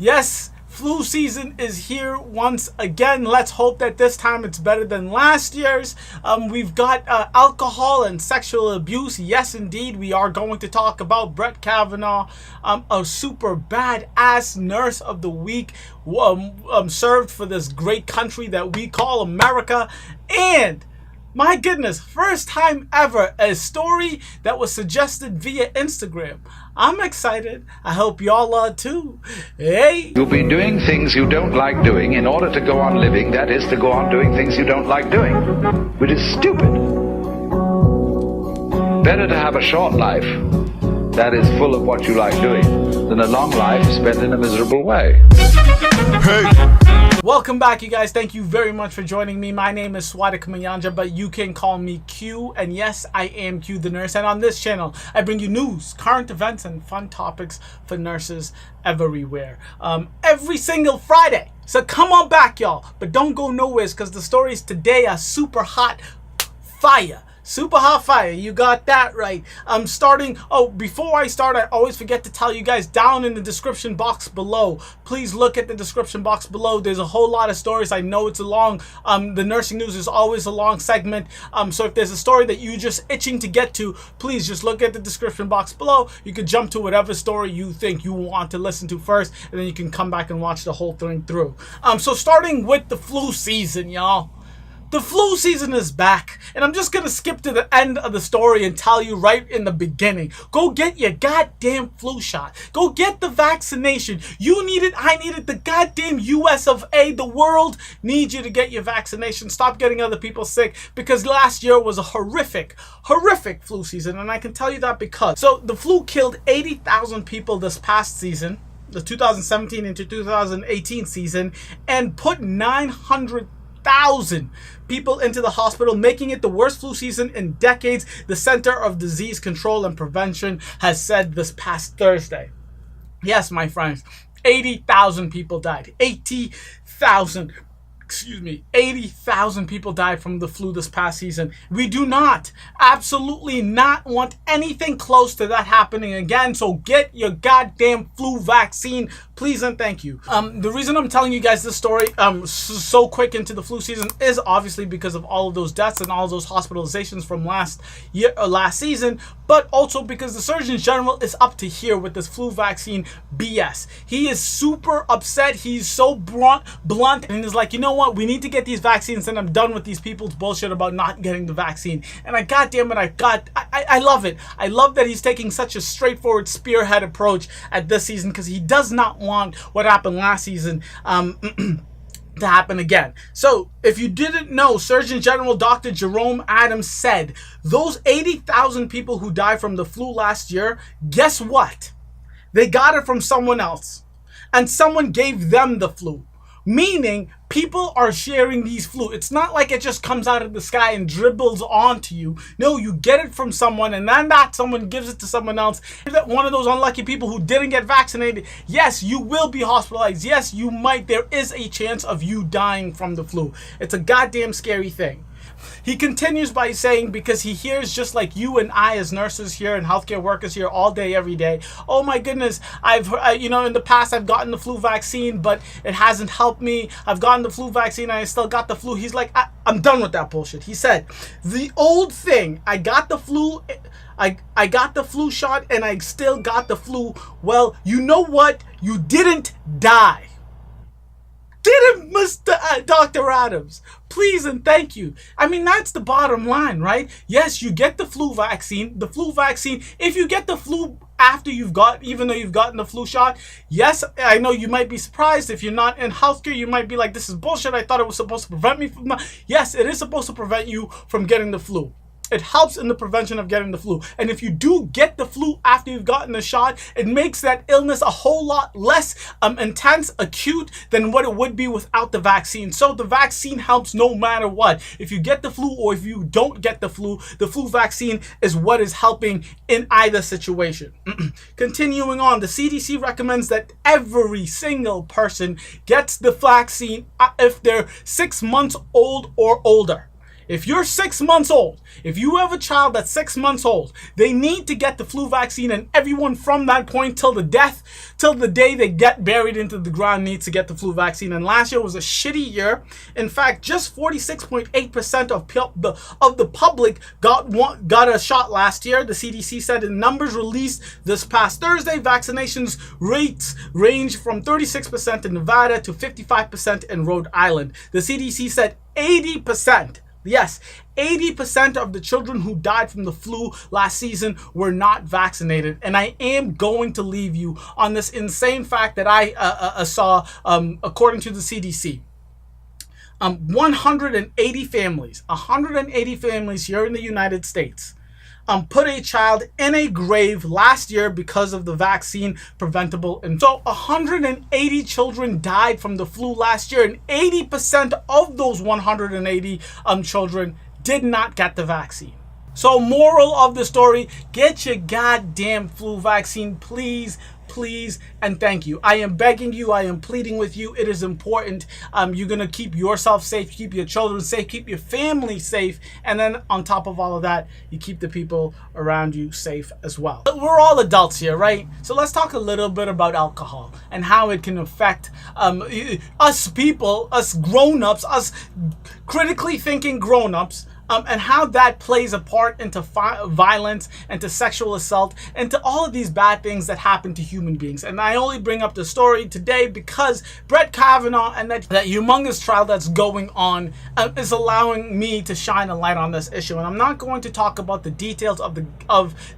Yes, flu season is here once again. Let's hope that this time it's better than last year's. We've got alcohol and sexual abuse. Yes, indeed, we are going to talk about Brett Kavanaugh, a super badass nurse of the week, served for this great country that we call America. And my goodness, first time ever, a story that was suggested via Instagram. I'm excited. I hope y'all are too. Hey! You'll be doing things you don't like doing in order to go on living, that is, to go on doing things you don't like doing, which is stupid. Better to have a short life that is full of what you like doing than a long life spent in a miserable way. Hey! Welcome back, you guys. Thank you very much for joining me. My name is Swadik Mayanja, but you can call me Q. And yes, I am Q the nurse. And on this channel, I bring you news, current events, and fun topics for nurses everywhere. Every single Friday. So come on back, y'all. But don't go nowhere, because the stories today are super hot fire. Super hot fire. You got that right. Before I start, I always forget to tell you guys, down in the description box below, please look at the description box below. There's a whole lot of stories. I know it's a long, the nursing news is always a long segment. So if there's a story that you're just itching to get to, please just look at the description box below. You could jump to whatever story you think you want to listen to first, and then you can come back and watch the whole thing through. So starting with the flu season, y'all. The flu season is back, and I'm just going to skip to the end of the story and tell you right in the beginning. Go get your goddamn flu shot. Go get the vaccination. You need it. I need it. The goddamn US of A, the world needs you to get your vaccination. Stop getting other people sick, because last year was a horrific flu season, and I can tell you that because. So the flu killed 80,000 people this past season, the 2017 into 2018 season, and put 900,000 people into the hospital, making it the worst flu season in decades, the Center of Disease Control and Prevention has said this past Thursday. Yes, my friends, 80,000 people died. 80,000 people died from the flu this past season. We do not, absolutely not want anything close to that happening again. So get your goddamn flu vaccine, please and thank you. The reason I'm telling you guys this story so quick into the flu season is obviously because of all of those deaths and all of those hospitalizations from last season, but also because the Surgeon General is up to here with this flu vaccine BS. He is super upset. He's so blunt, and he's like, you know what? We need to get these vaccines, and I'm done with these people's bullshit about not getting the vaccine. And I love it. I love that he's taking such a straightforward spearhead approach at this season, because he does not want what happened last season to happen again. So if you didn't know, Surgeon General Dr. Jerome Adams said those 80,000 people who died from the flu last year, guess what? They got it from someone else, and someone gave them the flu. Meaning, people are sharing these flu. It's not like it just comes out of the sky and dribbles onto you. No, you get it from someone, and then that someone gives it to someone else. One of those unlucky people who didn't get vaccinated, yes, you will be hospitalized. Yes, you might. There is a chance of you dying from the flu. It's a goddamn scary thing. He continues by saying, because he hears, just like you and I as nurses here and healthcare workers here all day, every day, oh my goodness, in the past I've gotten the flu vaccine, but it hasn't helped me. I've gotten the flu vaccine and I still got the flu. He's like, I'm done with that bullshit. He said, the old thing, I got the flu, I got the flu shot and I still got the flu. Well, you know what? You didn't die. Didn't Mr. Dr. Adams? Please and thank you. I mean, that's the bottom line, right? Yes, you get the flu vaccine. The flu vaccine, if you get the flu after even though you've gotten the flu shot, yes, I know you might be surprised. If you're not in healthcare, you might be like, this is bullshit. I thought it was supposed to prevent me from... Yes, it is supposed to prevent you from getting the flu. It helps in the prevention of getting the flu. And if you do get the flu after you've gotten the shot, it makes that illness a whole lot less intense, acute than what it would be without the vaccine. So the vaccine helps no matter what. If you get the flu or if you don't get the flu vaccine is what is helping in either situation. Continuing on, the CDC recommends that every single person gets the vaccine if they're 6 months old or older. If you're 6 months old, if you have a child that's 6 months old, they need to get the flu vaccine, and everyone from that point till the day they get buried into the ground needs to get the flu vaccine. And last year was a shitty year. In fact, just 46.8% of the public got a shot last year. The CDC said in numbers released this past Thursday, vaccinations rates range from 36% in Nevada to 55% in Rhode Island. The CDC said 80%. Yes, 80% of the children who died from the flu last season were not vaccinated. And I am going to leave you on this insane fact that I saw according to the CDC. 180 families here in the United States put a child in a grave last year because of the vaccine preventable. And so 180 children died from the flu last year, and 80% of those 180 children did not get the vaccine. So moral of the story, get your goddamn flu vaccine, please, and thank you. I am begging you, I am pleading with you. It is important. You're going to keep yourself safe, keep your children safe, keep your family safe, and then on top of all of that, you keep the people around you safe as well. We're all adults here, right? So let's talk a little bit about alcohol and how it can affect us people, us grown-ups, us critically thinking grown-ups, and how that plays a part into violence, into sexual assault, into all of these bad things that happen to human beings. And I only bring up the story today because Brett Kavanaugh and that humongous trial that's going on is allowing me to shine a light on this issue. And I'm not going to talk about the details of the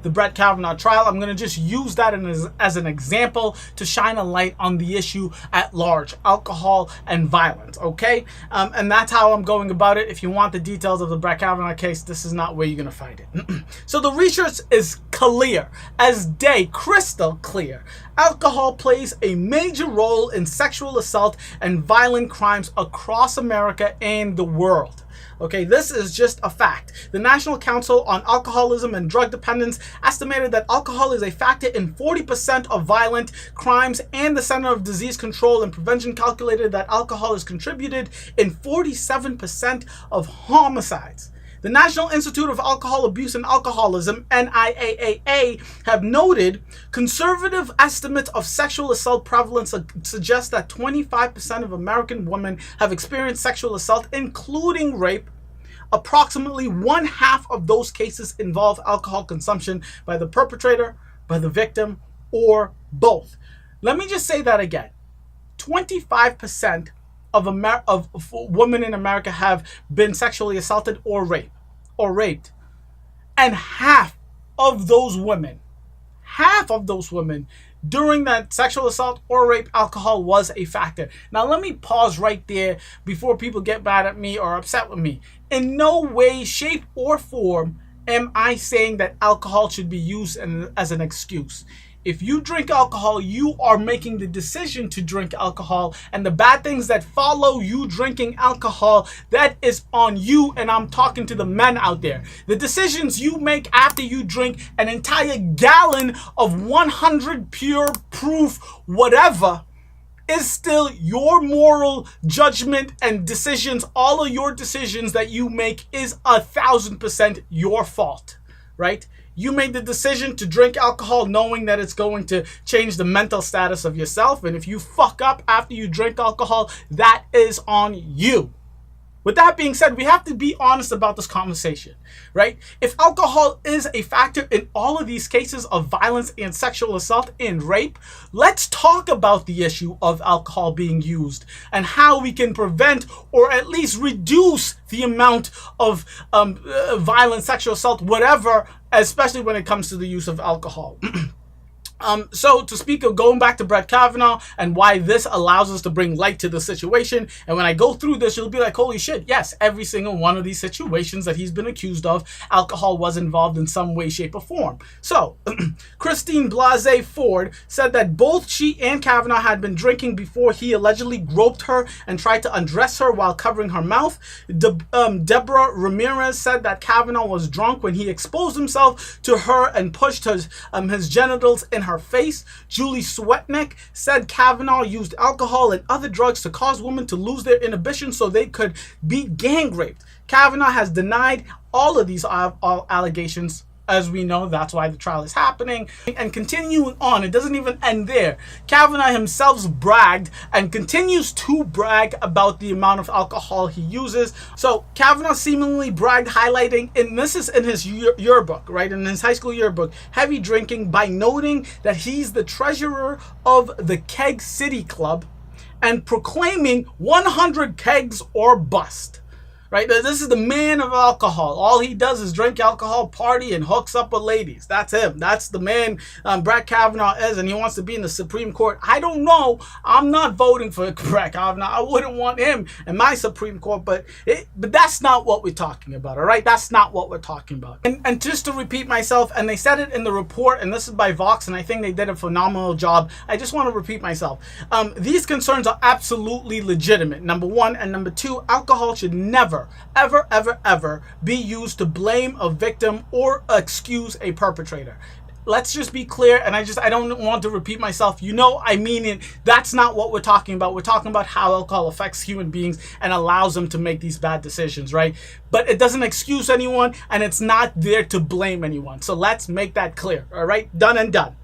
Brett Kavanaugh trial. I'm going to just use that as an example to shine a light on the issue at large, alcohol and violence, okay? And that's how I'm going about it. If you want the details of the Brett Kavanaugh case, this is not where you're going to find it. So the research is clear as day, crystal clear. Alcohol plays a major role in sexual assault and violent crimes across America and the world. Okay, this is just a fact. The National Council on Alcoholism and Drug Dependence estimated that alcohol is a factor in 40% of violent crimes, and the Center of Disease Control and Prevention calculated that alcohol has contributed in 47% of homicides. The National Institute of Alcohol Abuse and Alcoholism, NIAAA, have noted conservative estimates of sexual assault prevalence suggest that 25% of American women have experienced sexual assault, including rape. Approximately 1/2 of those cases involve alcohol consumption by the perpetrator, by the victim, or both. Let me just say that again. 25% of women in America have been sexually assaulted or raped. And half of those women during that sexual assault or rape, alcohol was a factor. Now let me pause right there before people get mad at me or upset with me. In no way, shape, or form am I saying that alcohol should be used as an excuse. If you drink alcohol, you are making the decision to drink alcohol, and the bad things that follow you drinking alcohol, that is on you, and I'm talking to the men out there. The decisions you make after you drink an entire gallon of 100 pure proof whatever is still your moral judgment and decisions. All of your decisions that you make is 1,000% your fault, right? You made the decision to drink alcohol knowing that it's going to change the mental status of yourself. And if you fuck up after you drink alcohol, that is on you. With that being said, we have to be honest about this conversation, right? If alcohol is a factor in all of these cases of violence and sexual assault and rape, let's talk about the issue of alcohol being used and how we can prevent or at least reduce the amount of violent sexual assault, whatever, especially when it comes to the use of alcohol. So to speak of going back to Brett Kavanaugh and why this allows us to bring light to the situation, and when I go through this, you'll be like, holy shit, yes, every single one of these situations that he's been accused of, alcohol was involved in some way, shape, or form. So, Christine Blasey Ford said that both she and Kavanaugh had been drinking before he allegedly groped her and tried to undress her while covering her mouth. Deborah Ramirez said that Kavanaugh was drunk when he exposed himself to her and pushed his genitals in her her face. Julie Swetnick said Kavanaugh used alcohol and other drugs to cause women to lose their inhibition so they could be gang raped. Kavanaugh has denied all of these allegations. As we know, that's why the trial is happening. And continuing on, it doesn't even end there. Kavanaugh himself bragged and continues to brag about the amount of alcohol he uses. So Kavanaugh seemingly bragged, highlighting, and this is in his yearbook, right? In his high school yearbook, heavy drinking, by noting that he's the treasurer of the Keg City Club and proclaiming 100 kegs or bust. Right? This is the man of alcohol. All he does is drink alcohol, party, and hooks up with ladies. That's him. That's the man Brett Kavanaugh is, and he wants to be in the Supreme Court. I don't know. I'm not voting for Brett Kavanaugh. I wouldn't want him in my Supreme Court, but that's not what we're talking about, all right? That's not what we're talking about. And just to repeat myself, and they said it in the report, and this is by Vox, and I think they did a phenomenal job. I just want to repeat myself. These concerns are absolutely legitimate, number one, and number two, alcohol should never ever be used to blame a victim or excuse a perpetrator. Let's just be clear, and I don't want to repeat myself. You know, I mean it. That's not what we're talking about. We're talking about how alcohol affects human beings and allows them to make these bad decisions, right? But it doesn't excuse anyone, and it's not there to blame anyone. So let's make that clear, all right? Done and done.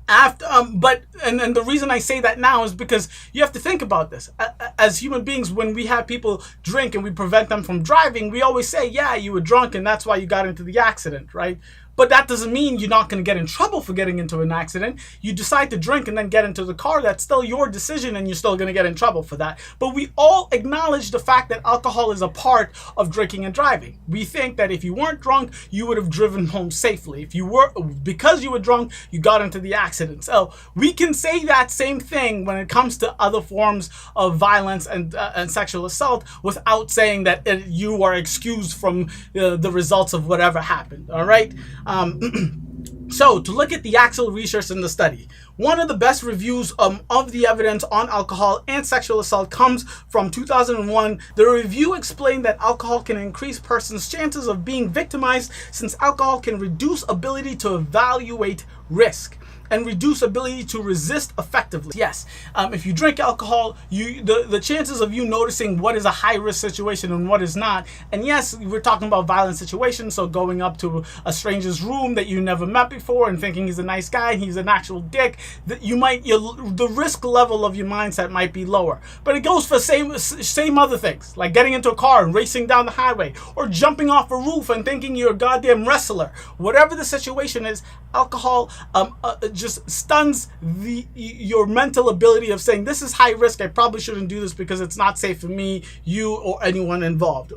But the reason I say that now is because you have to think about this. As human beings, when we have people drink and we prevent them from driving, we always say, yeah, you were drunk and that's why you got into the accident, right? But that doesn't mean you're not going to get in trouble for getting into an accident. You decide to drink and then get into the car. That's still your decision, and you're still going to get in trouble for that. But we all acknowledge the fact that alcohol is a part of drinking and driving. We think that if you weren't drunk, you would have driven home safely. If you were, because you were drunk, you got into the accident. So we can say that same thing when it comes to other forms of violence and sexual assault without saying that you are excused from the results of whatever happened. All right. So to look at the actual research in the study, one of the best reviews of the evidence on alcohol and sexual assault comes from 2001. The review explained that alcohol can increase persons' chances of being victimized since alcohol can reduce ability to evaluate risk and reduce ability to resist effectively. Yes, if you drink alcohol, the chances of you noticing what is a high-risk situation and what is not, and yes, we're talking about violent situations, so going up to a stranger's room that you never met before and thinking he's a nice guy and he's an actual dick, that the risk level of your mindset might be lower. But it goes for same other things, like getting into a car and racing down the highway, or jumping off a roof and thinking you're a goddamn wrestler. Whatever the situation is, alcohol just stuns your mental ability of saying, this is high risk, I probably shouldn't do this because it's not safe for me, you, or anyone involved.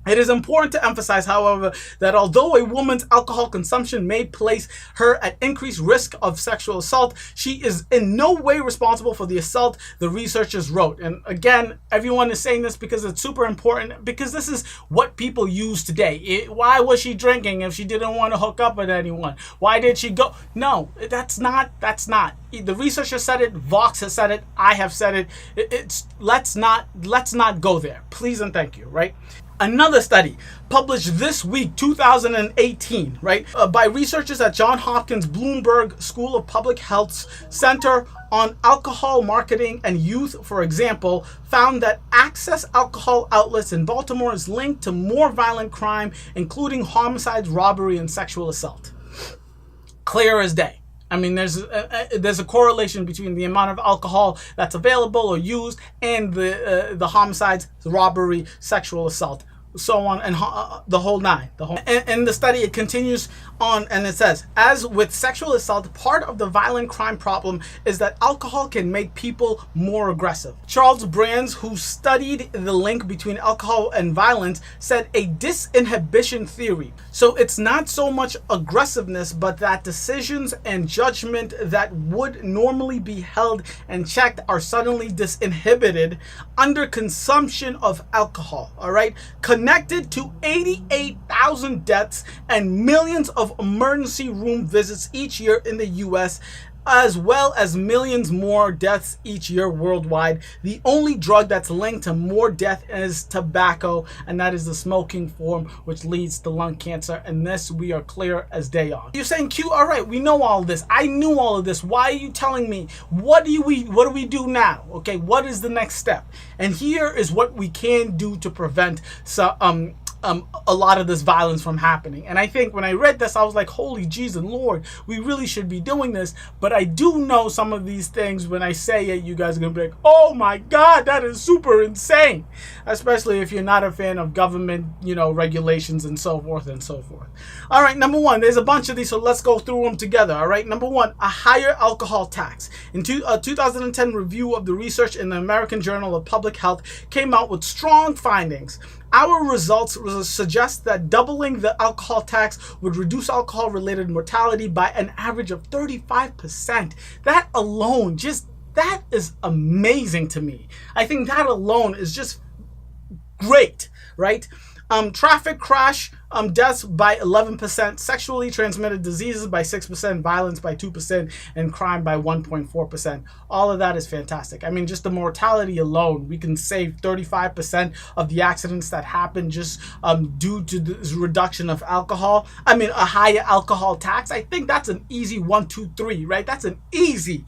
It is important to emphasize, however, that although a woman's alcohol consumption may place her at increased risk of sexual assault, she is in no way responsible for the assault, the researchers wrote. And again, everyone is saying this because it's super important, because this is what people use today. Why was she drinking if she didn't want to hook up with anyone? Why did she go? No, that's not. The researcher said it, Vox has said it, I have said it. Let's not go there. Please and thank you, right? Another study published this week, 2018, right, by researchers at Johns Hopkins Bloomberg School of Public Health's Center on Alcohol Marketing and Youth, for example, found that access alcohol outlets in Baltimore is linked to more violent crime, including homicides, robbery, and sexual assault. Clear as day. I mean, there's a correlation between the amount of alcohol that's available or used and the homicides, the robbery, sexual assault, so on, and the whole nine. And the study, it continues on, and it says, as with sexual assault, part of the violent crime problem is that alcohol can make people more aggressive. Charles Brands, who studied the link between alcohol and violence, said a disinhibition theory. So it's not so much aggressiveness, but that decisions and judgment that would normally be held and checked are suddenly disinhibited under consumption of alcohol, all right? Connected to 88,000 deaths and millions of emergency room visits each year in the U.S., as well as millions more deaths each year worldwide. The only drug that's linked to more death is tobacco, and that is the smoking form, which leads to lung cancer. And this we are clear as day on. You're saying, Q, all right, we know all of this. I knew all of this. Why are you telling me? What do we do now? Okay, what is the next step? And here is what we can do to prevent a lot of this violence from happening. And I think when I read this, I was like, holy Jesus and Lord, we really should be doing this. But I do know some of these things. When I say it, you guys are going to be like, oh my God, that is super insane. Especially if you're not a fan of government, regulations and so forth and so forth. All right, number one, there's a bunch of these, so let's go through them together. All right, number one, a higher alcohol tax. In a 2010 review of the research in the American Journal of Public Health came out with strong findings. Our results suggest that doubling the alcohol tax would reduce alcohol-related mortality by an average of 35%. That alone, that is amazing to me. I think that alone is just great, right? Traffic crash deaths by 11%, sexually transmitted diseases by 6%, violence by 2%, and crime by 1.4%. All of that is fantastic. I mean, just the mortality alone, we can save 35% of the accidents that happen just due to this reduction of alcohol. I mean, a higher alcohol tax. I think that's an easy 1, 2, 3, right? That's an easy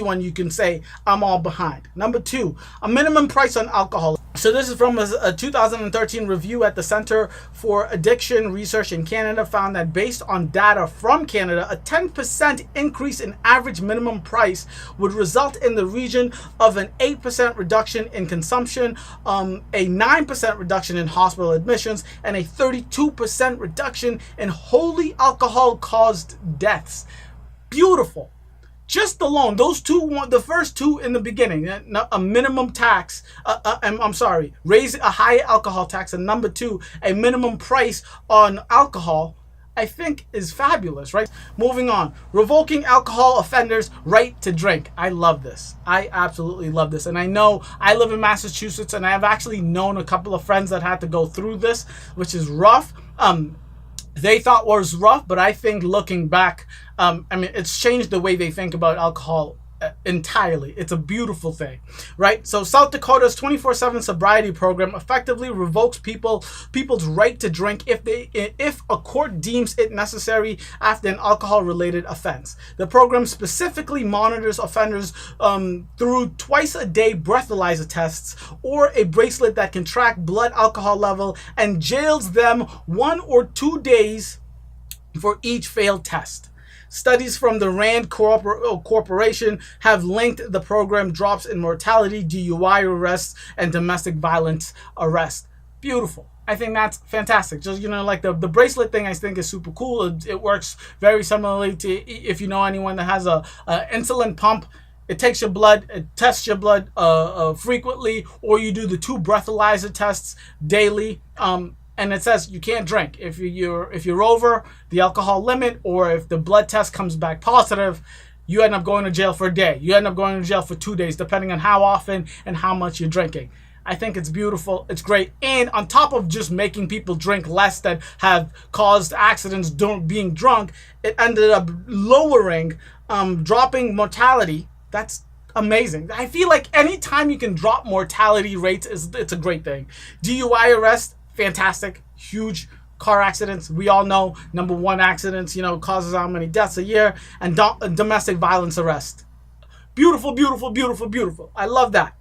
one you can say I'm all behind. Number two, a minimum price on alcohol. So this is from a 2013 review at the Center for Addiction Research in Canada found that based on data from Canada, a 10% increase in average minimum price would result in the region of an 8% reduction in consumption, a 9% reduction in hospital admissions, and a 32% reduction in wholly alcohol-caused deaths. Beautiful. Just alone, those two, the first two in the beginning, a minimum tax, raise a higher alcohol tax, and number two, a minimum price on alcohol, I think is fabulous, right? Moving on, revoking alcohol offenders' right to drink. I love this. I absolutely love this. And I know I live in Massachusetts, and I have actually known a couple of friends that had to go through this, which is rough. They thought was rough, but I think looking back, it's changed the way they think about alcohol entirely. It's a beautiful thing, right? So South Dakota's 24/7 sobriety program effectively revokes people's right to drink if a court deems it necessary after an alcohol-related offense. The program specifically monitors offenders through twice-a-day breathalyzer tests or a bracelet that can track blood alcohol level, and jails them 1 or 2 days for each failed test. Studies from the Rand Corporation have linked the program drops in mortality, DUI arrests, and domestic violence arrests. Beautiful. I think that's fantastic. Just, like the bracelet thing, I think is super cool. It works very similarly to, if you know anyone that has a insulin pump, it takes your blood, it tests your blood frequently, or you do the 2 breathalyzer tests daily. And it says you can't drink if you're over the alcohol limit, or if the blood test comes back positive, you end up going to jail for a day. You end up going to jail for 2 days, depending on how often and how much you're drinking. I think it's beautiful. It's great. And on top of just making people drink less that have caused accidents being drunk, it ended up lowering, dropping mortality. That's amazing. I feel like anytime you can drop mortality rates, it's a great thing. DUI arrest, fantastic. Huge. Car accidents, we all know, number one accidents, causes how many deaths a year, and domestic violence arrest. Beautiful, beautiful, beautiful, beautiful. I love that.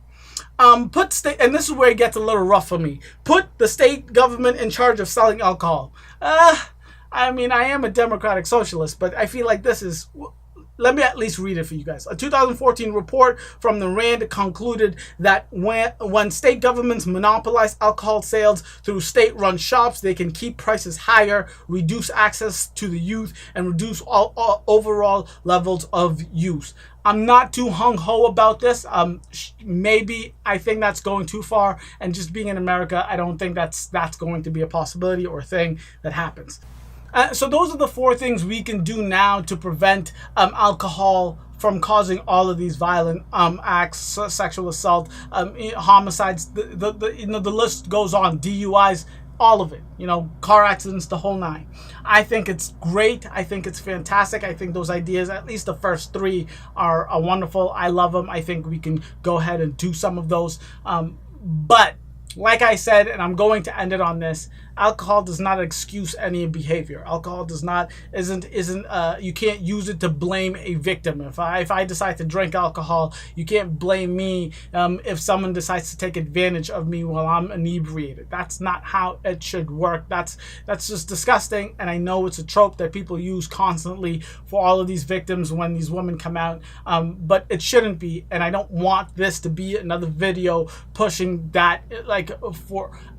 Put state, and this is where it gets a little rough for me. Put the state government in charge of selling alcohol. I am a democratic socialist, but I feel like this is. Let me at least read it for you guys. A 2014 report from the Rand concluded that when state governments monopolize alcohol sales through state-run shops, they can keep prices higher, reduce access to the youth, and reduce all overall levels of use. I'm not too hung-ho about this. Maybe I think that's going too far, and just being in America, I don't think that's going to be a possibility or a thing that happens. So those are the 4 things we can do now to prevent alcohol from causing all of these violent acts, sexual assault, homicides. The list goes on. DUIs, all of it, you know, car accidents, the whole nine. I think it's great. I think it's fantastic. I think those ideas, at least the first three, are wonderful. I love them. I think we can go ahead and do some of those. But like I said, and I'm going to end it on this, alcohol does not excuse any behavior. Alcohol isn't you can't use it to blame a victim. If I decide to drink alcohol, you can't blame me if someone decides to take advantage of me while I'm inebriated. That's not how it should work. That's just disgusting, and I know it's a trope that people use constantly for all of these victims when these women come out, but it shouldn't be, and I don't want this to be another video pushing that.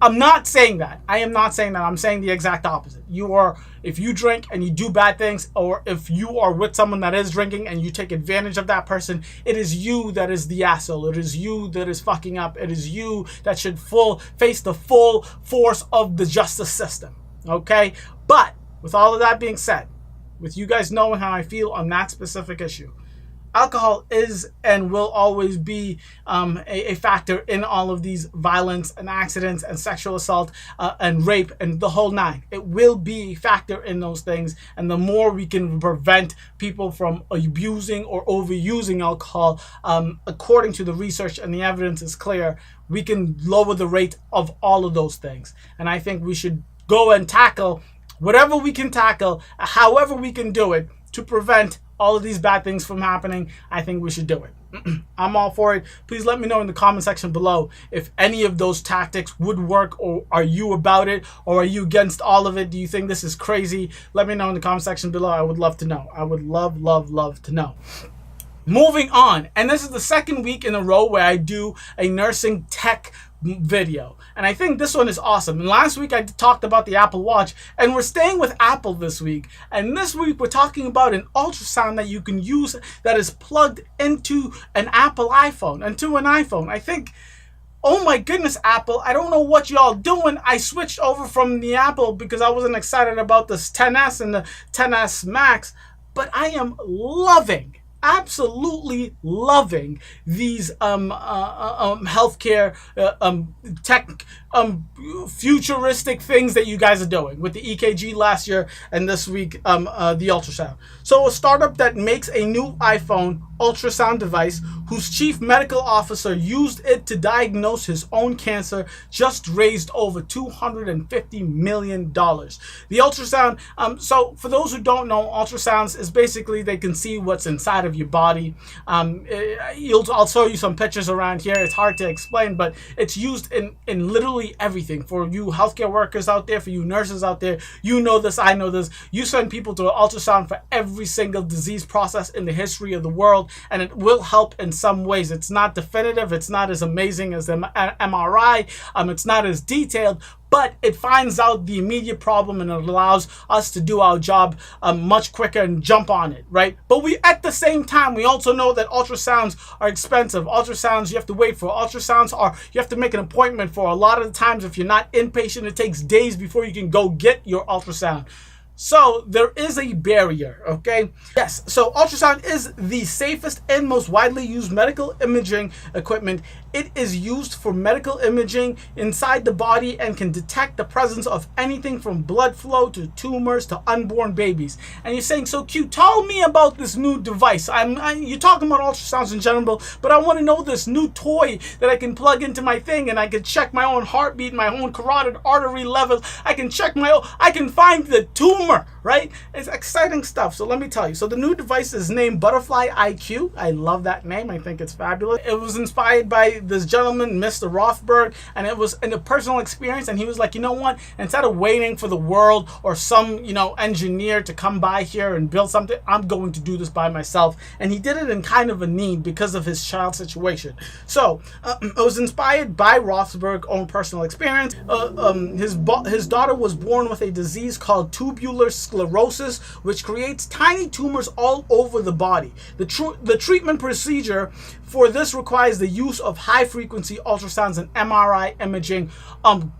I'm not saying that. I am not saying that. I'm saying the exact opposite. If you drink and you do bad things, or if you are with someone that is drinking and you take advantage of that person, it is you that is the asshole. It is you that is fucking up. It is you that should face the full force of the justice system. Okay? But with all of that being said, with you guys knowing how I feel on that specific issue, alcohol is and will always be a factor in all of these violence and accidents and sexual assault and rape and the whole nine. It will be a factor in those things, and the more we can prevent people from abusing or overusing alcohol, according to the research and the evidence is clear, we can lower the rate of all of those things. And I think we should go and tackle whatever we can tackle, however we can do it, to prevent all of these bad things from happening. I think we should do it. I'm all for it. Please let me know in the comment section below if any of those tactics would work, or are you about it, or are you against all of it? Do you think this is crazy? Let me know in the comment section below. I would love to know. I would love to know. Moving on, and this is the second week in a row where I do a nursing tech video, and I think this one is awesome. And last week I talked about the Apple Watch, and we're staying with Apple this week, and this week we're talking about an ultrasound that you can use that is plugged into an Apple iPhone, I think, oh my goodness, Apple, I don't know what y'all doing. I switched over from the Apple because I wasn't excited about this 10s and the 10s Max, but I am absolutely loving these healthcare tech futuristic things that you guys are doing with the EKG last year and this week the ultrasound. So a startup that makes a new iPhone ultrasound device whose chief medical officer used it to diagnose his own cancer just raised over $250 million. The ultrasound, so for those who don't know, ultrasounds is basically they can see what's inside of your body. I'll show you some pictures around here. It's hard to explain, but it's used in literally everything. For you healthcare workers out there, for you nurses out there, you know this, I know this. You send people to an ultrasound for every single disease process in the history of the world, and it will help in some ways. It's not definitive, it's not as amazing as the MRI, it's not as detailed, but it finds out the immediate problem and it allows us to do our job much quicker and jump on it, right? But at the same time, we also know that ultrasounds are expensive. Ultrasounds you have to wait for. Ultrasounds you have to make an appointment for. A lot of the times, if you're not inpatient, it takes days before you can go get your ultrasound. So there is a barrier, okay? Yes, so ultrasound is the safest and most widely used medical imaging equipment. It is used for medical imaging inside the body and can detect the presence of anything from blood flow to tumors to unborn babies. And you're saying, so Q, tell me about this new device. You're talking about ultrasounds in general, but I want to know this new toy that I can plug into my thing and I can check my own heartbeat, my own carotid artery levels. I can find the tumor, right? It's exciting stuff. So let me tell you. So the new device is named Butterfly IQ. I love that name. I think it's fabulous. It was inspired by this gentleman, Mr. Rothberg, and it was in a personal experience. And he was like, you know what? Instead of waiting for the world or some, engineer to come by here and build something, I'm going to do this by myself. And he did it in kind of a need because of his child situation. So it was inspired by Rothberg's own personal experience. His daughter was born with a disease called tubular sclerosis, which creates tiny tumors all over the body. The treatment procedure for this requires the use of high-frequency ultrasounds and MRI imaging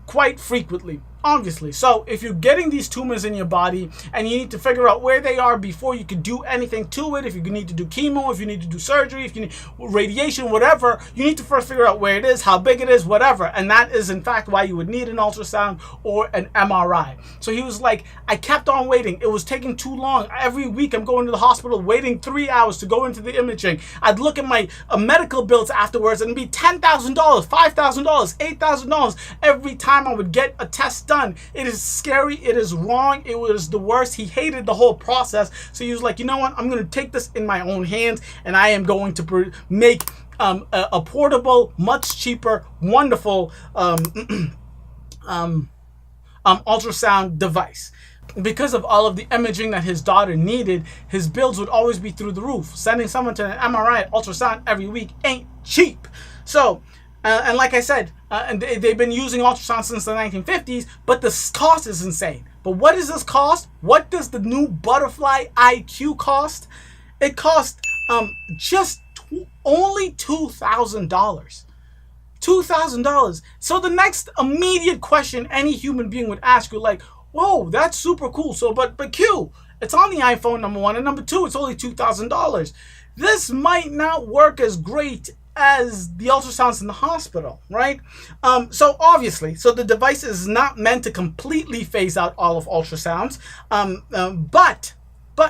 quite frequently. Obviously. So if you're getting these tumors in your body and you need to figure out where they are before you can do anything to it, if you need to do chemo, if you need to do surgery, if you need radiation, whatever, you need to first figure out where it is, how big it is, whatever. And that is in fact why you would need an ultrasound or an MRI. So he was like, I kept on waiting. It was taking too long. Every week I'm going to the hospital waiting 3 hours to go into the imaging. I'd look at my medical bills afterwards and it'd be $10,000, $5,000, $8,000 every time I would get a test done. It is scary. It is wrong. It was the worst. He hated the whole process. So he was like, you know what? I'm going to take this in my own hands and I am going to make a portable, much cheaper, wonderful ultrasound device. Because of all of the imaging that his daughter needed, his bills would always be through the roof. Sending someone to an MRI ultrasound every week ain't cheap. So, and like I said, and they've been using ultrasound since the 1950s, but the cost is insane. But what does this cost? What does the new Butterfly IQ cost? It costs just only $2,000. $2,000. So the next immediate question any human being would ask you, like, whoa, that's super cool. So, but Q, it's on the iPhone, number one, and number two, it's only $2,000. This might not work as great as the ultrasounds in the hospital, right? So obviously, so the device is not meant to completely phase out all of ultrasounds. But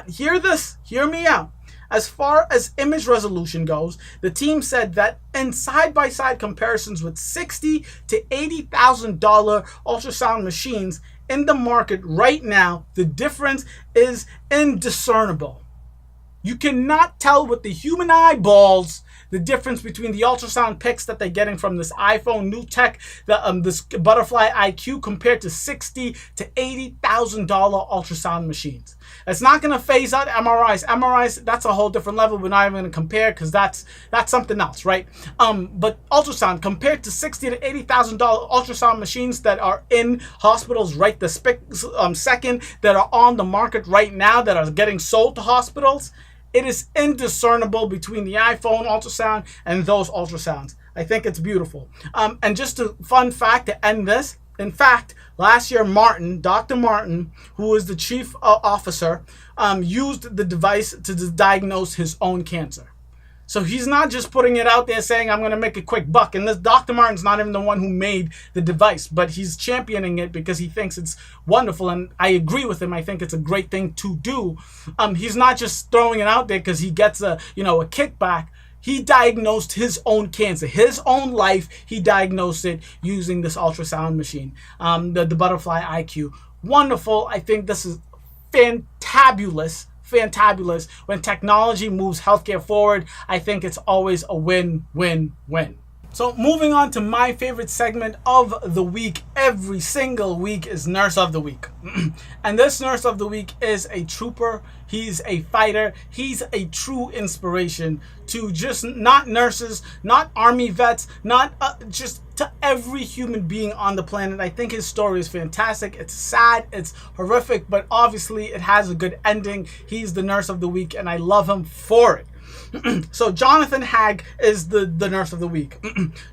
hear me out. As far as image resolution goes, the team said that in side-by-side comparisons with $60,000 to $80,000 ultrasound machines in the market right now, the difference is indiscernible. You cannot tell with the human eyeballs the difference between the ultrasound pics that they're getting from this iPhone new tech, this Butterfly IQ, compared to $60,000 to $80,000 ultrasound machines. It's not going to phase out MRIs. MRIs, that's a whole different level. We're not even going to compare because that's something else, right? But ultrasound, compared to $60,000 to $80,000 ultrasound machines that are in hospitals right this second, that are on the market right now, that are getting sold to hospitals, it is indiscernible between the iPhone ultrasound and those ultrasounds. I think it's beautiful. And just a fun fact to end this. In fact, last year, Dr. Martin, who was the chief officer, used the device to diagnose his own cancer. So he's not just putting it out there saying, I'm going to make a quick buck. And this Dr. Martin's not even the one who made the device, but he's championing it because he thinks it's wonderful. And I agree with him. I think it's a great thing to do. He's not just throwing it out there because he gets a kickback. He diagnosed his own cancer, his own life. He diagnosed it using this ultrasound machine, the Butterfly IQ. Wonderful. I think this is fantabulous. When technology moves healthcare forward, I think it's always a win-win-win. So moving on to my favorite segment of the week, every single week, is Nurse of the Week. And this Nurse of the Week is a trooper. He's a fighter. He's a true inspiration to just not nurses, not army vets, not just to every human being on the planet. I think his story is fantastic. It's sad, it's horrific, but obviously it has a good ending. He's the Nurse of the Week, and I love him for it. So Jonathan Hagg is the Nurse of the Week.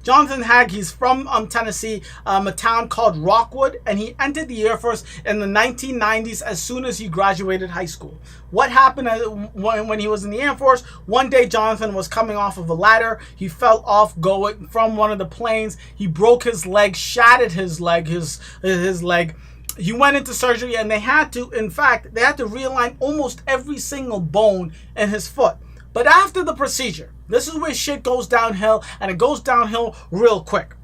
Jonathan Hagg, he's from Tennessee, a town called Rockwood, and he entered the Air Force in the 1990s as soon as he graduated high school. What happened when he was in the Air Force? One day Jonathan was coming off of a ladder. He fell off going from one of the planes. He broke his leg, shattered his leg, his leg. He went into surgery, and they had to realign almost every single bone in his foot. But after the procedure, this is where shit goes downhill, and it goes downhill real quick.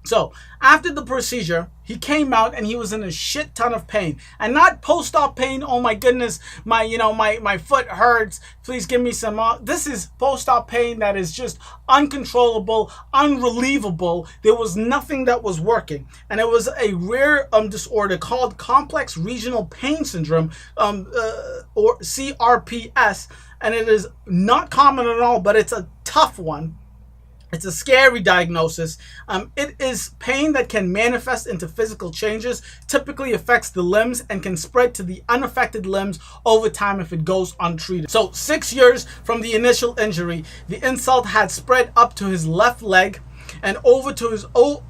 So after the procedure, he came out and he was in a shit ton of pain, and not post-op pain. Oh my goodness, my foot hurts. Please give me some. This is post-op pain that is just uncontrollable, unrelievable. There was nothing that was working, and it was a rare disorder called complex regional pain syndrome, or CRPS, and it is not common at all, but it's a tough one. It's a scary diagnosis. It is pain that can manifest into physical changes, typically affects the limbs, and can spread to the unaffected limbs over time if it goes untreated. So 6 years from the initial injury, the insult had spread up to his left leg, and over to his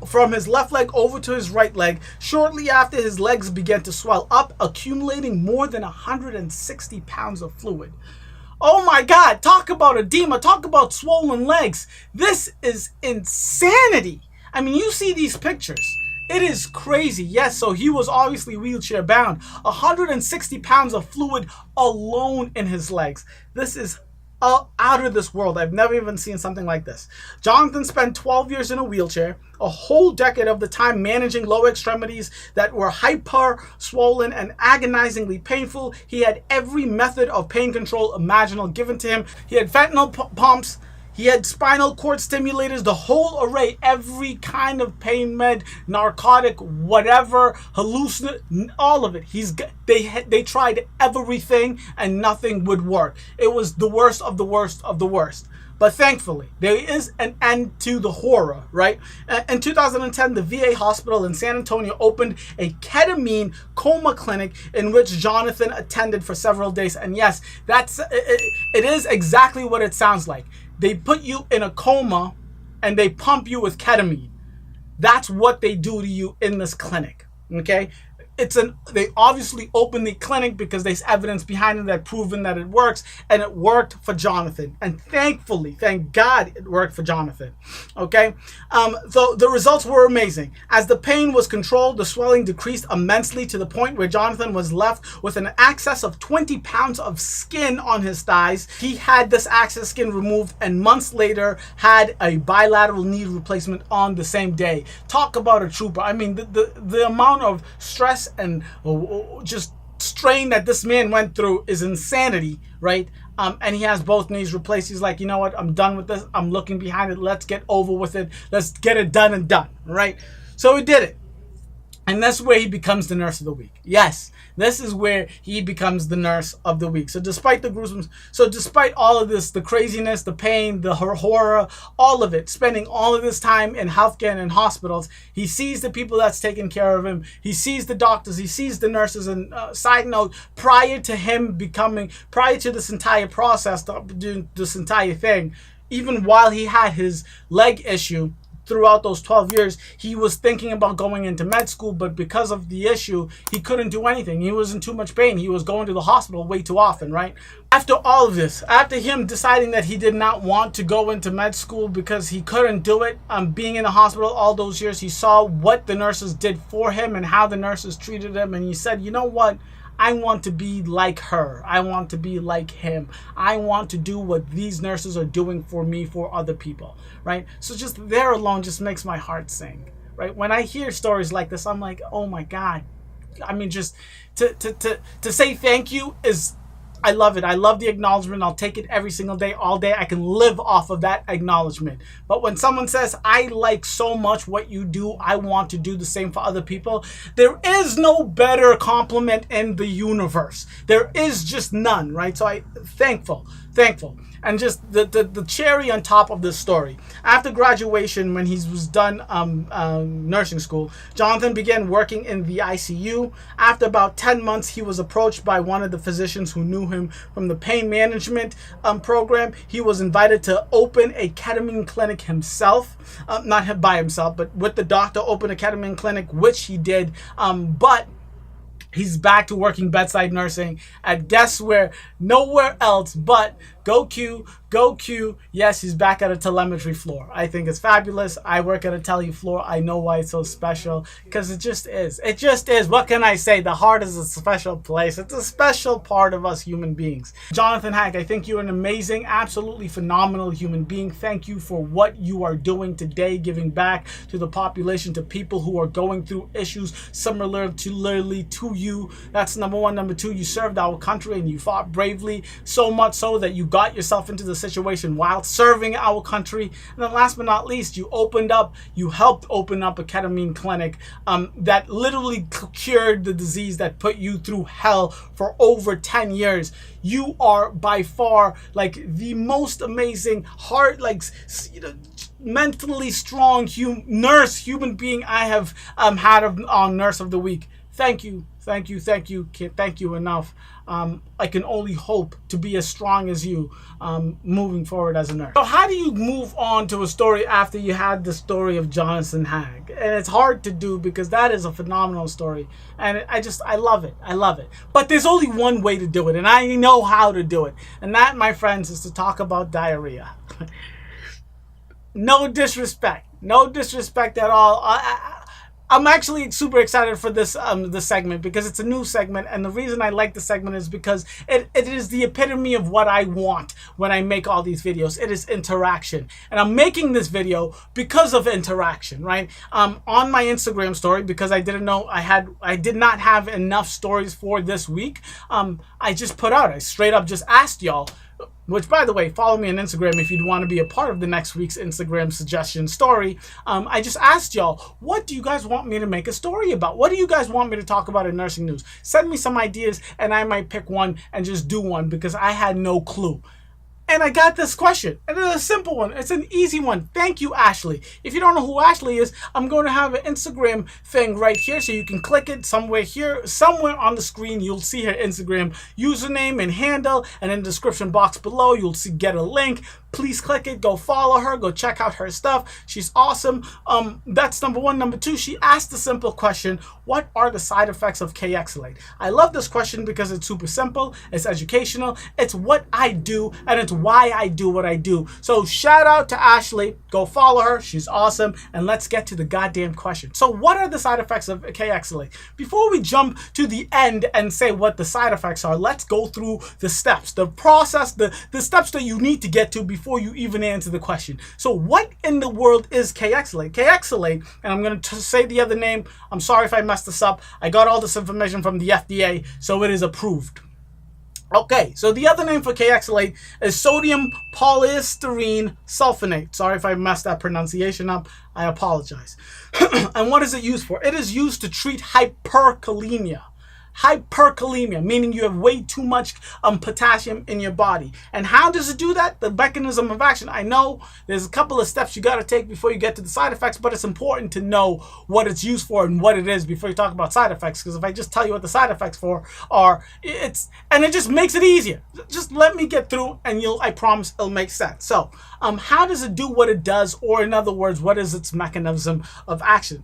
from his left leg over to his right leg. Shortly after, his legs began to swell up, accumulating more than 160 pounds of fluid. Oh my God, talk about edema, talk about swollen legs. This is insanity. I mean, you see these pictures. It is crazy. Yes, so he was obviously wheelchair bound. 160 pounds of fluid alone in his legs. This is out of this world. I've never even seen something like this. Jonathan spent 12 years in a wheelchair, a whole decade of the time managing lower extremities that were hyper swollen and agonizingly painful. He had every method of pain control imaginable given to him. He had fentanyl pumps. He had spinal cord stimulators, the whole array, every kind of pain med, narcotic, whatever, hallucinant, all of it. They tried everything and nothing would work. It was the worst of the worst of the worst. But thankfully, there is an end to the horror, right? In 2010, the VA hospital in San Antonio opened a ketamine coma clinic in which Jonathan attended for several days. And yes, it is exactly what it sounds like. They put you in a coma and they pump you with ketamine. That's what they do to you in this clinic, okay? They obviously opened the clinic because there's evidence behind it that proven that it works, and it worked for Jonathan. And thankfully, thank God it worked for Jonathan. Okay, so the results were amazing. As the pain was controlled, the swelling decreased immensely to the point where Jonathan was left with an excess of 20 pounds of skin on his thighs. He had this excess skin removed, and months later had a bilateral knee replacement on the same day. Talk about a trooper. I mean, the amount of stress and just strain that this man went through is insanity, right? And he has both knees replaced. He's like, you know what? I'm done with this. I'm looking behind it. Let's get over with it. Let's get it done and done, right? So he did it. And that's where he becomes the nurse of the week. Yes, this is where he becomes the nurse of the week. So despite all of this, the craziness, the pain, the horror, all of it, spending all of this time in healthcare and in hospitals, he sees the people that's taking care of him. He sees the doctors. He sees the nurses. And side note, prior to this entire process, doing this entire thing, even while he had his leg issue, throughout those 12 years, he was thinking about going into med school, but because of the issue, he couldn't do anything. He was in too much pain. He was going to the hospital way too often, right? After all of this, after him deciding that he did not want to go into med school because he couldn't do it, being in the hospital all those years, he saw what the nurses did for him and how the nurses treated him, and he said, you know what? I want to be like her. I want to be like him. I want to do what these nurses are doing for me, for other people, right? So just there alone just makes my heart sing, right? When I hear stories like this, I'm like, oh my God. I mean, just to say thank you is, I love it. I love the acknowledgement. I'll take it every single day, all day. I can live off of that acknowledgement. But when someone says, I like so much what you do, I want to do the same for other people, there is no better compliment in the universe. There is just none, right? So thankful. And just the cherry on top of this story. After graduation, when he was done nursing school, Jonathan began working in the ICU. After about 10 months, he was approached by one of the physicians who knew him from the pain management program. He was invited to open a ketamine clinic himself. Not by himself, but with the doctor, open a ketamine clinic, which he did. But he's back to working bedside nursing at guess where? Nowhere else but Go Q. Yes, he's back at a telemetry floor. I think it's fabulous. I work at a tele floor. I know why it's so special, because it just is. It just is. What can I say? The heart is a special place. It's a special part of us human beings. Jonathan Hack, I think you're an amazing, absolutely phenomenal human being. Thank you for what you are doing today, giving back to the population, to people who are going through issues similar to you. That's number one. Number two, you served our country and you fought bravely, so much so that you got yourself into the situation while serving our country. And then last but not least, you helped open up a ketamine clinic that literally cured the disease that put you through hell for over 10 years. You are by far like the most amazing mentally strong human being I have had on Nurse of the Week. Thank you. Thank you, thank you, kid. Thank you enough. I can only hope to be as strong as you moving forward as a nurse. So how do you move on to a story after you had the story of Jonathan Hagg? And it's hard to do because that is a phenomenal story. And I love it. I love it. But there's only one way to do it. And I know how to do it. And that, my friends, is to talk about diarrhea. No disrespect. No disrespect at all. I'm actually super excited for this segment because it's a new segment, and the reason I like the segment is because it is the epitome of what I want when I make all these videos. It is interaction, and I'm making this video because of interaction, right? On my Instagram story, because I didn't know I did not have enough stories for this week. I just put out, I straight up just asked y'all. Which, by the way, follow me on Instagram if you'd want to be a part of the next week's Instagram suggestion story. I just asked y'all, what do you guys want me to make a story about? What do you guys want me to talk about in nursing news? Send me some ideas, and I might pick one and just do one because I had no clue. And I got this question, and it's a simple one. It's an easy one. Thank you, Ashley. If you don't know who Ashley is, I'm going to have an Instagram thing right here, so you can click it somewhere here, somewhere on the screen. You'll see her Instagram username and handle, and in the description box below, you'll get a link. Please click it. Go follow her. Go check out her stuff. She's awesome. That's number one. Number two, she asked the simple question, what are the side effects of KAYEXALATE? I love this question because it's super simple. It's educational. It's what I do, and it's why I do what I do. So shout out to Ashley. Go follow her. She's awesome. And let's get to the goddamn question. So what are the side effects of KAYEXALATE? Before we jump to the end and say what the side effects are, let's go through the steps, the process, the steps that you need to get to before you even answer the question. So what in the world is KAYEXALATE? KAYEXALATE, and I'm going to say the other name. I'm sorry if I messed this up. I got all this information from the FDA, so it is approved. Okay, so the other name for KAYEXALATE is sodium polystyrene sulfonate. Sorry if I messed that pronunciation up. I apologize. And what is it used for? It is used to treat hyperkalemia. Hyperkalemia, meaning you have way too much potassium in your body. And how does it do that? The mechanism of action. I know there's a couple of steps you got to take before you get to the side effects, but it's important to know what it's used for and what it is before you talk about side effects. Because if I just tell you what the side effects for are, it just makes it easier. Just let me get through, and I promise it'll make sense. So, how does it do what it does, or in other words, what is its mechanism of action?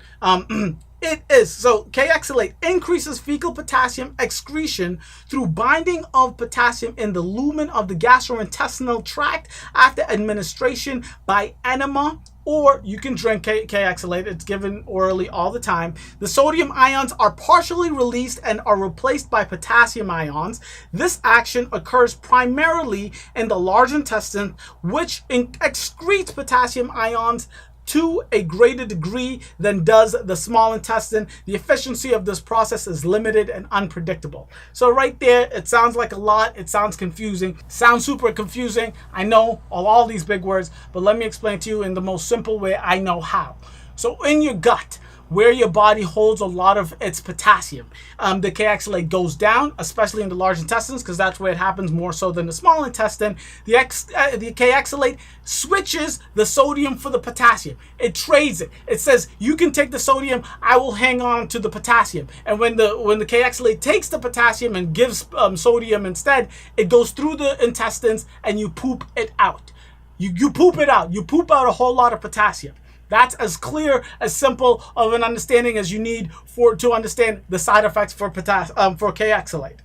So KAYEXALATE increases fecal potassium excretion through binding of potassium in the lumen of the gastrointestinal tract after administration by enema, or you can drink KAYEXALATE. It's given orally all the time. The sodium ions are partially released and are replaced by potassium ions. This action occurs primarily in the large intestine, which excretes potassium ions to a greater degree than does the small intestine. The efficiency of this process is limited and unpredictable. So right there, it sounds like a lot. It sounds confusing. Sounds super confusing. I know all these big words, but let me explain to you in the most simple way I know how. So in your gut, where your body holds a lot of its potassium, the KAYEXALATE goes down, especially in the large intestines, because that's where it happens more so than the small intestine. The KAYEXALATE switches the sodium for the potassium. It trades it. It says, you can take the sodium, I will hang on to the potassium. And when the KAYEXALATE takes the potassium and gives sodium instead, it goes through the intestines and you poop it out. You poop it out. You poop out a whole lot of potassium. That's as clear, as simple of an understanding as you need to understand the side effects for KAYEXALATE.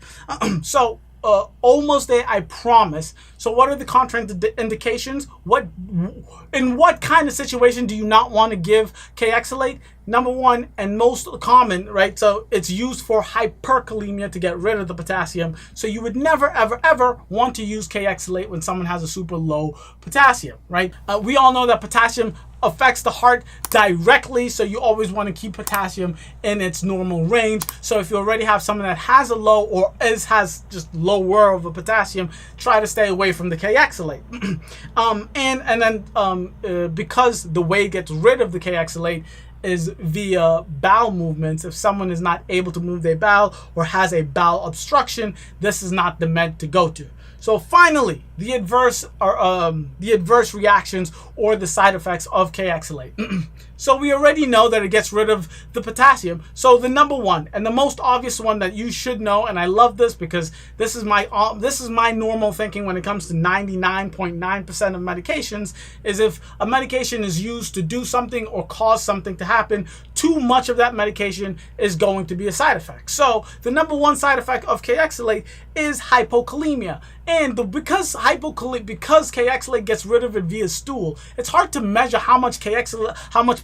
So almost there, I promise. So what are the contraindications? In what kind of situation do you not want to give KAYEXALATE? Number one, and most common, right? So it's used for hyperkalemia, to get rid of the potassium. So you would never, ever, ever want to use KAYEXALATE when someone has a super low potassium, right? We all know that potassium affects the heart directly, so you always want to keep potassium in its normal range. So if you already have someone that has a low or has just lower of a potassium, try to stay away from the KAYEXALATE. And then because the way it gets rid of the KAYEXALATE is via bowel movements. If someone is not able to move their bowel or has a bowel obstruction, this is not the med to go to. So finally, the adverse reactions or the side effects of KAYEXALATE. So we already know that it gets rid of the potassium. So the number one and the most obvious one that you should know, and I love this because this is my normal thinking when it comes to 99.9% of medications, is if a medication is used to do something or cause something to happen, too much of that medication is going to be a side effect. So the number one side effect of KAYEXALATE is hypokalemia. And because KAYEXALATE gets rid of it via stool, it's hard to measure how much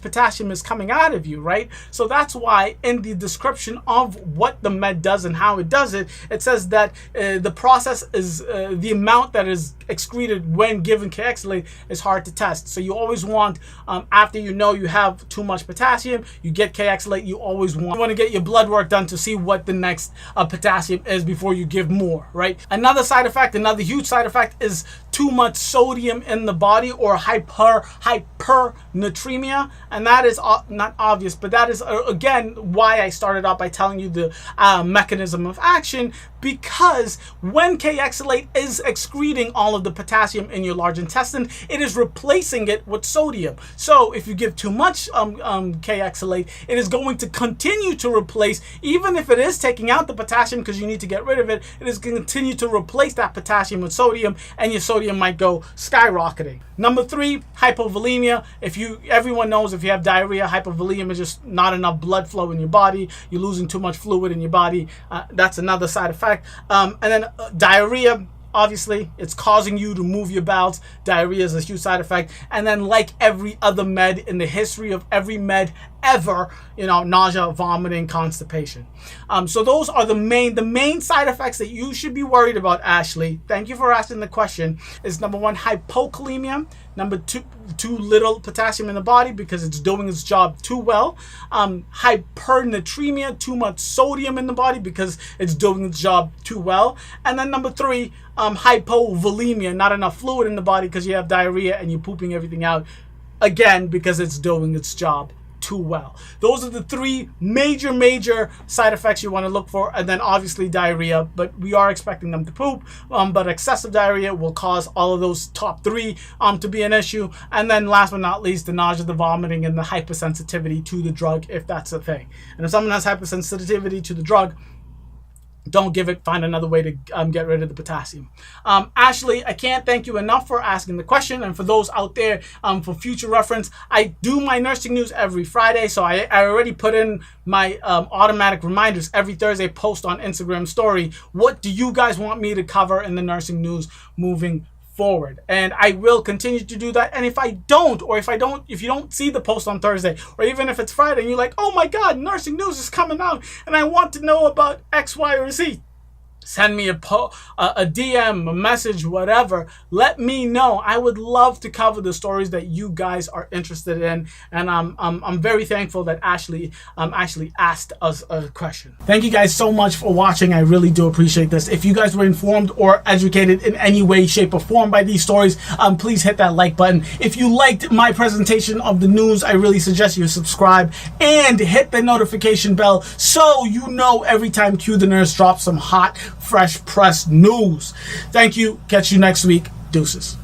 potassium is coming out of you, right? So that's why in the description of what the med does and how it does it, it says that the process is the amount that is excreted when given KAYEXALATE is hard to test. So you always want, after you know you have too much potassium, you get KAYEXALATE, you want to get your blood work done to see what the next potassium is before you give more, right? Another another huge side effect is too much sodium in the body, or hypernatremia, and that is not obvious, but that is again why I started out by telling you the mechanism of action, because when KAYEXALATE is excreting all of the potassium in your large intestine, it is replacing it with sodium. So if you give too much KAYEXALATE, it is going to continue to replace, even if it is taking out the potassium because you need to get rid of it, it is going to continue to replace that potassium with sodium, and your sodium might go skyrocketing. Number three, hypovolemia. Everyone knows if you have diarrhea, hypovolemia is just not enough blood flow in your body. You're losing too much fluid in your body. That's another side effect. And then diarrhea. Obviously, it's causing you to move your bowels. Diarrhea is a huge side effect. And then, like every other med in the history of every med ever, nausea, vomiting, constipation. So those are the main side effects that you should be worried about, Ashley. Thank you for asking the question. Is number one, hypokalemia. Number two, too little potassium in the body because it's doing its job too well. Hypernatremia, too much sodium in the body because it's doing its job too well. And then number three, hypovolemia, not enough fluid in the body because you have diarrhea and you're pooping everything out, again, because it's doing its job too well. Those are the three major side effects you want to look for, and then obviously diarrhea, but we are expecting them to poop, but excessive diarrhea will cause all of those top three to be an issue. And then last but not least, the nausea, the vomiting, and the hypersensitivity to the drug, if that's a thing. And if someone has hypersensitivity to the drug, don't give it. Find another way to get rid of the potassium. Ashley, I can't thank you enough for asking the question. And for those out there, for future reference, I do my nursing news every Friday. So I already put in my automatic reminders every Thursday post on Instagram story. What do you guys want me to cover in the nursing news moving forward? And I will continue to do that. And if you don't see the post on Thursday, or even if it's Friday and you're like, oh my God, nursing news is coming out and I want to know about X, Y, or Z, send me a DM, a message, whatever. Let me know. I would love to cover the stories that you guys are interested in, and I'm very thankful that Ashley actually asked us a question. Thank you guys so much for watching. I really do appreciate this. If you guys were informed or educated in any way, shape, or form by these stories, please hit that like button. If you liked my presentation of the news, I really suggest you subscribe and hit the notification bell so you know every time Q the Nurse drops some hot, fresh press news. Thank you. Catch you next week. Deuces.